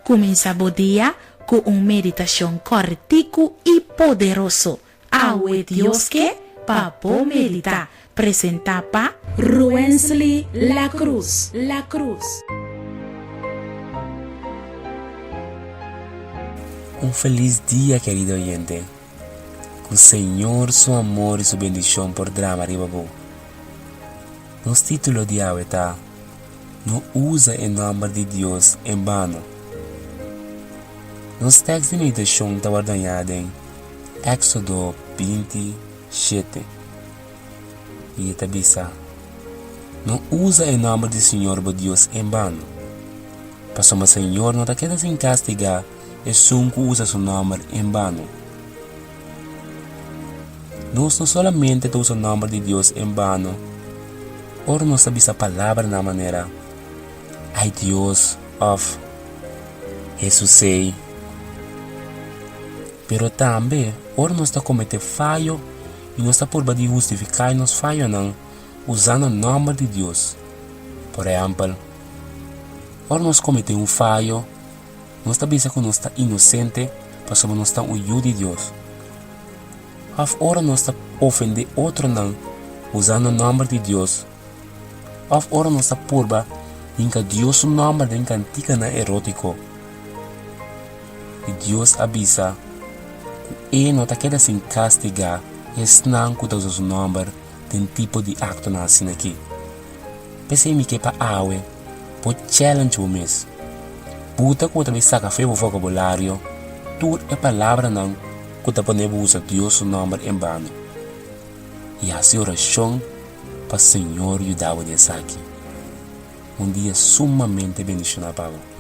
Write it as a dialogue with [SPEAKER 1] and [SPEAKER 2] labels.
[SPEAKER 1] Comenzamos día con una meditación cortico y poderoso. Awe Dios que papo medita. Presenta pa Ruensley La Cruz. La Cruz.
[SPEAKER 2] Un feliz día, querido oyente. Que el Señor, su amor y su bendición por drama arriba vos. Nos título de hoy está: no usa el nombre de Dios en vano. Nos textos de meditación está guardado en Éxodo 27. Y esta dice: no usa el nombre del Señor por Dios en vano. Pasó el Señor no te queda sin castigar es un que usa su nombre en vano. No solamente te usa el nombre de Dios en vano, ahora no sabe esa palabra de una manera: ay Dios, of Jesús sei. Pero también, ahora no está cometiendo fallo y no está por de justificar nos fallo no, usando el nombre de Dios. Por ejemplo, ahora nos comete un fallo, no está pensando que no está inocente, pero no está huyendo de Dios. Ahora no está ofendiendo otro no, usando el nombre de Dios. Ahora no está por en que Dios su nombre de cantica na erótico. Y Dios avisa que Él no te queda sin castigar y es nan que usa su nombre de un tipo de acto así aquí. Pensé en mi que para awe, por challenge o mes. Puta que te saca feo vocabulario, tú es palabra nan que te pone usa Dios su nombre en vano. Y así oración para el Señor ayudar a aquí. Un día sumamente bendicionado para vos.